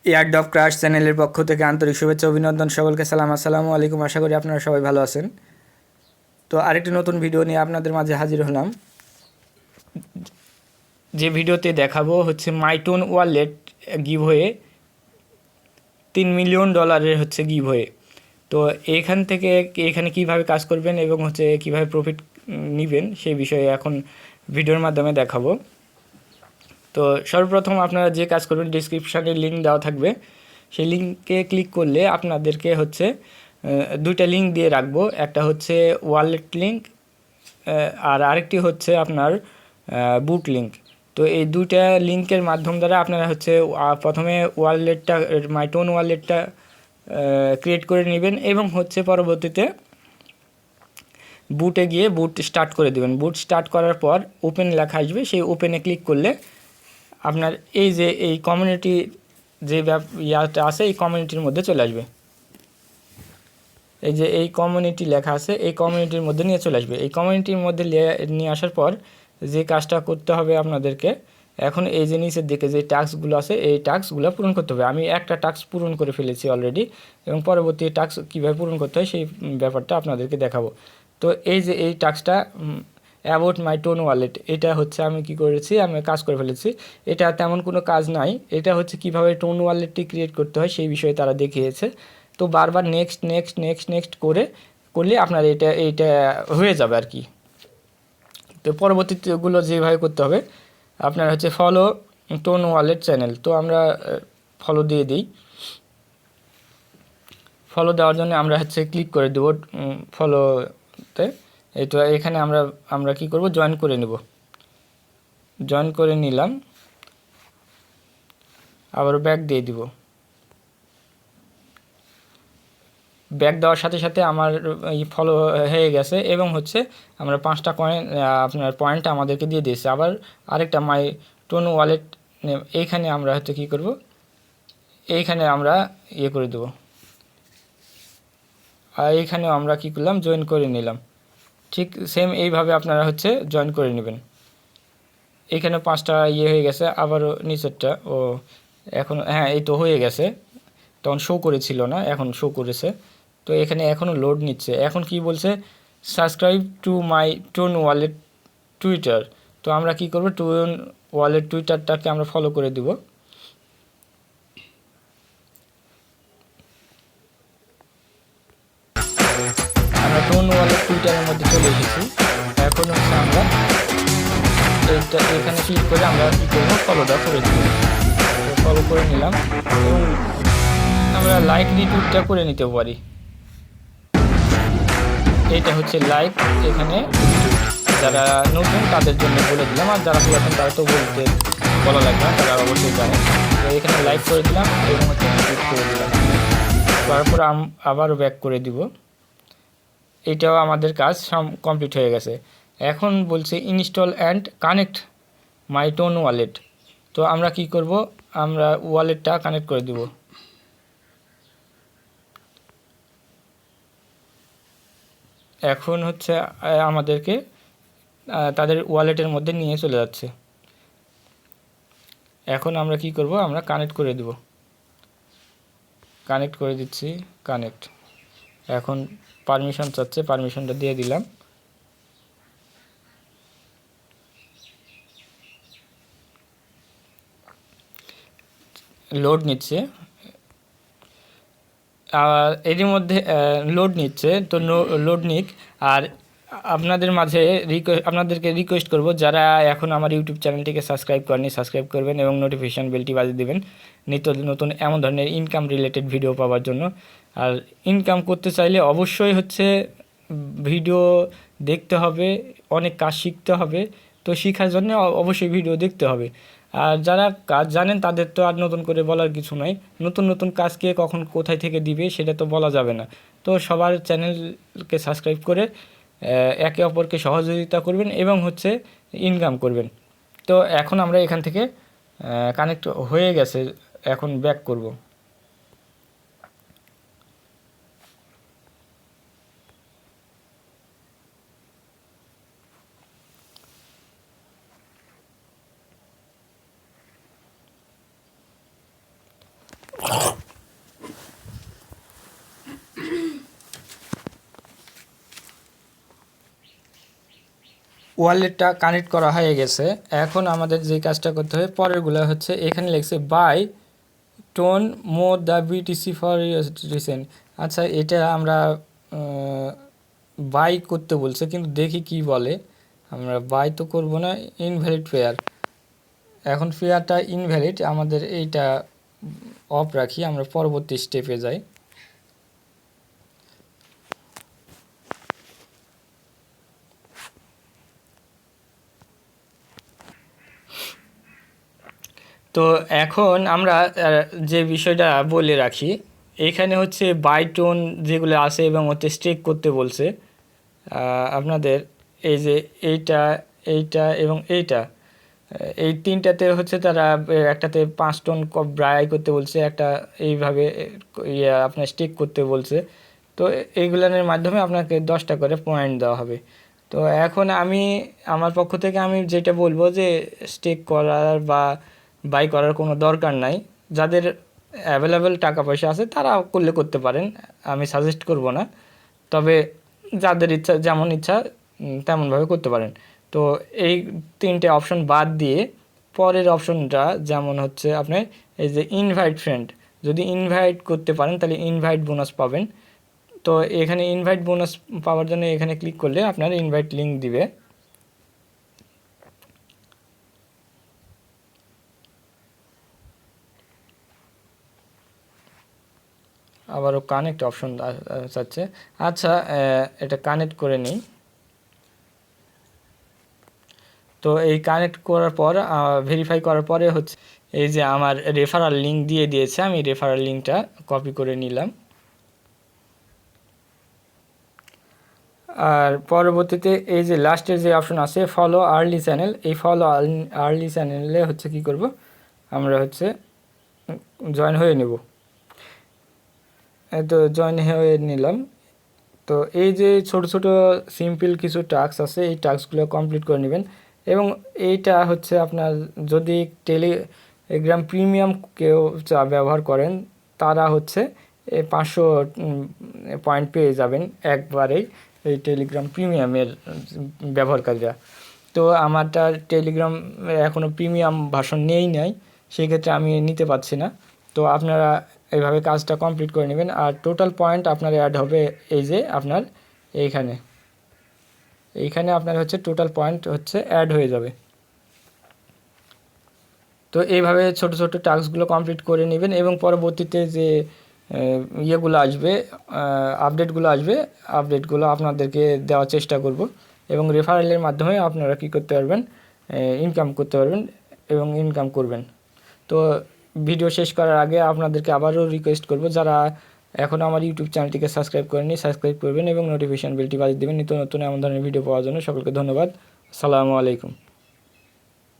Airdrop crush চ্যানেলের পক্ষ থেকে আন্তরিক শুভেচ্ছা অভিনন্দন সকলকে সালাম আসসালামু আলাইকুম। আশা করি আপনারা সবাই ভালো আছেন। তো আরেকটি নতুন ভিডিও নিয়ে আপনাদের মাঝে হাজির হলাম। যে ভিডিওতে দেখাবো হচ্ছে মাইটোন ওয়ালেট গিভওয়ে $3 মিলিয়ন হচ্ছে গিভওয়ে। তো এখানে কিভাবে কাজ করবেন এবং হচ্ছে কিভাবে প্রফিট নেবেন সেই বিষয়ে এখন ভিডিওর মাধ্যমে দেখাবো। তো সর্বপ্রথম আপনারা যে কাজ করবেন, ডিসক্রিপশানে লিঙ্ক দেওয়া থাকবে, সেই লিঙ্কে ক্লিক করলে আপনাদেরকে হচ্ছে দুইটা লিঙ্ক দিয়ে রাখবো। একটা হচ্ছে ওয়ালেট লিঙ্ক আর আরেকটি হচ্ছে আপনার বুট লিঙ্ক। তো এই দুইটা লিঙ্কের মাধ্যম দ্বারা আপনারা হচ্ছে প্রথমে ওয়ালেটটা, মাইটোন ওয়ালেটটা ক্রিয়েট করে নেবেন এবং হচ্ছে পরবর্তীতে বুটে গিয়ে বুট স্টার্ট করে দেবেন। বুট স্টার্ট করার পর ওপেন লেখা আসবে, সেই ওপেনে ক্লিক করলে আপনার এই কমিউনিটি যে ইয়াটা আছে এই কমিউনিটির মধ্যে চলে আসবে। এই কমিউনিটি লেখা আছে, এই কমিউনিটির মধ্যে নিয়ে চলে আসবে। এই কমিউনিটির মধ্যে নিয়ে আসার পর যে কাজটা করতে হবে আপনাদেরকে, এখন এই যে নিচের দিকে যে টাস্কগুলো আছে এই টাস্কগুলো পূরণ করতে হবে। আমি একটা টাস্ক পূরণ করে ফেলেছি অলরেডি এবং পরবর্তী টাস্ক কীভাবে পূরণ করতে হয় সেই ব্যাপারটা আপনাদেরকে দেখাবো। তো এই টাস্কটা অ্যাবাউট মাই টোন ওয়ালেট, এটা হচ্ছে আমি কি করেছি, আমি কাজ করে ফেলেছি। এটা তেমন কোনো কাজ নাই, এটা হচ্ছে কিভাবে টোন ওয়ালেটটি ক্রিয়েট করতে হয় সেই বিষয়ে তারা দেখিয়েছে। তো বারবার নেক্সট নেক্সট নেক্সট নেক্সট করলে আপনার এইটা হয়ে যাবে আর কি। তো পরবর্তীগুলো যেভাবে করতে হবে, আপনার হচ্ছে ফলো টোন ওয়ালেট চ্যানেল। তো আমরা ফলো দিয়ে দিই। ফলো দেওয়ার জন্য আমরা হচ্ছে ক্লিক করে দেবো ফলোতে। তো এখানে আমরা কি করব, জয়েন করে নেব। জয়েন করে নিলাম, আবার ব্যাক দিয়ে দিব। ব্যাক দেওয়ার সাথে সাথে আমার এই ফলো হয়ে গেছে এবং হচ্ছে আমরা 5টা কয়েন আপনার পয়েন্ট আমাদেরকে দিয়ে দিয়েছে। আবার আরেকটা মাই টোন ওয়ালেট, এইখানে আমরা হচ্ছে কী করব, এইখানে আমরা করে দেবো। আর এইখানেও আমরা কী করলাম, জয়েন করে নিলাম। ঠিক সেম এইভাবে আপনারা হচ্ছে জয়েন করে নেবেন। এইখানে 5টা হয়ে গেছে, আবারও নিচেরটা এখন হ্যাঁ এই তো হয়ে গেছে। তখন শো করেছিল না, এখন শো করেছে। তো এখানে এখনও লোড নিচ্ছে। এখন কি বলছে, subscribe to my tone wallet Twitter. তো আমরা কি করব, টোন ওয়ালেট টুইটারটাকে আমরা ফলো করে দিব। আমরা টোন ওয়ালেট টুইটারের মধ্যে চলে এসেছি। এখন হচ্ছে আমরা এখানে ক্লিক করে আমরা কী করবো, ফলোটা করে দিব। তো ফলো করে নিলাম এবং আমরা লাইক রিটুইটটা করে নিতে পারি। এইটা হচ্ছে লাইক, এখানে যারা নতুন তাদের জন্য বলে দিলাম, আর যারা পুরাতন তারা তো বলা লাগবে না, তারা অবশ্যই জানে। তো এখানে লাইক করে দিলাম এবং হচ্ছে ক্লিক করে দিলাম। তারপর আবারও ব্যাক করে দিব। এটাও আমাদের কাজ কমপ্লিট হয়ে গেছে। এখন বলছে install and connect my tone wallet. তো আমরা কি করব, আমরা ওয়ালেটটা কানেক্ট করে দিব। এখন হচ্ছে আমাদেরকে তাদের ওয়ালেটের মধ্যে নিয়ে চলে যাচ্ছে। এখন আমরা কি করব, আমরা কানেক্ট করে দেব। কানেক্ট করে দিচ্ছি, কানেক্ট। এখন পারমিশন চাচ্ছে, পারমিশনটা দিয়ে দিলাম। লোড নিচ্ছে, এরই মধ্যে লোড নিচ্ছে। তো লোড নিক। আর আপনাদেরকে রিকোয়েস্ট করব, যারা এখন আমার ইউটিউব চ্যানেলটিকে সাবস্ক্রাইব করেনি সাবস্ক্রাইব করবেন এবং নোটিফিকেশান বেলটি বাজিয়ে দেবেন নিত্য নতুন এমন ধরনের ইনকাম রিলেটেড ভিডিও পাওয়ার জন্য। আর ইনকাম করতে চাইলে অবশ্যই হচ্ছে ভিডিও দেখতে হবে, অনেক কাজ শিখতে হবে। তো শেখার জন্য অবশ্যই ভিডিও দেখতে হবে। আর যারা কাজ জানেন তাদের তো আর নতুন করে বলার কিছু নাই। নতুন নতুন কাজ কে কখন কোথায় থেকে দিবে সেটা তো বলা যাবে না। তো সবার চ্যানেলকে সাবস্ক্রাইব করে একে অপরকে সহযোগিতা করবেন এবং হচ্ছে ইনকাম করবেন। তো এখন আমরা এখান থেকে কানেক্ট হয়ে গেছে, এখন ব্যাক করব। ওয়ালেটটা কানেক্ট করা হয়ে গেছে। এখন আমাদের যে কাজটা করতে হবে পরেরগুলো হচ্ছে এখানে লিখছে by tone more the BTC for recent. আচ্ছা, এটা আমরা বাই করতে বলছে, কিন্তু দেখি কি বলে। আমরা বাই তো করব না, ইনভ্যালিড পেয়ার। এখন পেয়ারটা ইনভ্যালিড, আমাদের এইটা অফ রাখি, আমরা পরবর্তী স্টেপে যাই। তো এখন আমরা যে বিষয়টা বলে রাখি, এখানে হচ্ছে বাই টোন যেগুলো আছে এবং হচ্ছে স্টেক করতে বলছে আপনাদের। এই যে এইটা, এইটা এবং এইটা, এই তিনটাতে হচ্ছে তারা একটাতে 5 টন ব্রাই করতে বলছে, একটা এইভাবে আপনার স্টিক করতে বলছে। তো এইগুলোর মাধ্যমে আপনাকে 10টা করে পয়েন্ট দেওয়া হবে। তো এখন আমি আমার পক্ষ থেকে আমি যেটা বলবো যে স্টেক করার বা বাই করার কোনো দরকার নাই। যাদের অ্যাভেলেবেল টাকা পয়সা আছে তারা করলে করতে পারেন, আমি সাজেস্ট করব না। তবে যাদের ইচ্ছা, যেমন ইচ্ছা তেমনভাবে করতে পারেন। তো এই 3টে অপশন বাদ দিয়ে পরের অপশনটা যেমন হচ্ছে আপনার এই যে ইনভাইট ফ্রেন্ড, যদি ইনভাইট করতে পারেন তাহলে ইনভাইট বোনাস পাবেন। তো এখানে ইনভাইট বোনাস পাওয়ার জন্য এখানে ক্লিক করলে আপনার ইনভাইট লিঙ্ক দিবে। আবারও কানেক্ট অপশন চাচ্ছে। আচ্ছা, এটা কানেক্ট করে নিই। তো এই কানেক্ট করার পর ভেরিফাই করার পরে হচ্ছে এই যে আমার রেফারাল লিঙ্ক দিয়ে দিয়েছে, আমি রেফারাল লিঙ্কটা কপি করে নিলাম। আর পরবর্তীতে এই যে লাস্টের যে অপশন আছে ফলো আর্লি চ্যানেল, এই ফলো আর্লি চ্যানেলে হচ্ছে কি করব, আমরা হচ্ছে জয়েন হয়ে নেব। তো জয়েন হয়ে নিলাম। তো এই যে ছোট ছোট সিম্পল কিছু টাস্ক আছে, এই টাস্কগুলো কমপ্লিট করে নেবেন। এবং এইটা হচ্ছে আপনার যদি টেলিগ্রাম প্রিমিয়াম কেউ ব্যবহার করেন তারা হচ্ছে 500 পয়েন্ট পেয়ে যাবেন একবারেই, এই টেলিগ্রাম প্রিমিয়ামের ব্যবহারকারীরা। তো আমারটা টেলিগ্রাম এখনও প্রিমিয়াম ভার্সন নাই, সেক্ষেত্রে আমি নিতে পারছি না। তো আপনারা এইভাবে কাজটা কমপ্লিট করে নেবেন। আর টোটাল পয়েন্ট আপনার অ্যাড হবে এই যে আপনার এইখানে আপনার হচ্ছে টোটাল পয়েন্ট হচ্ছে অ্যাড হয়ে যাবে। তো এইভাবে ছোট ছোট টাস্কগুলো কমপ্লিট করে নেবেন এবং পরবর্তীতে যে ইয়েগুলো আসবে, আপডেটগুলো আপনাদেরকে দেওয়ার চেষ্টা করব। এবং রেফারেলের মাধ্যমে আপনারা কী করতে পারবেন, ইনকাম করতে পারবেন এবং ইনকাম করবেন। তো ভিডিও শেষ করার আগে আপনাদেরকে আবারও রিকোয়েস্ট করব, যারা এখনও আমার ইউটিউব চ্যানেলটিকে সাবস্ক্রাইব করেননি সাবস্ক্রাইব করবেন এবং নোটিফিকেশান বেলটি বাজিয়ে দেবেন নিত্য নতুন এমন ধরনের ভিডিও পাওয়ার জন্য। সকলকে ধন্যবাদ। আসসালামু আলাইকুম।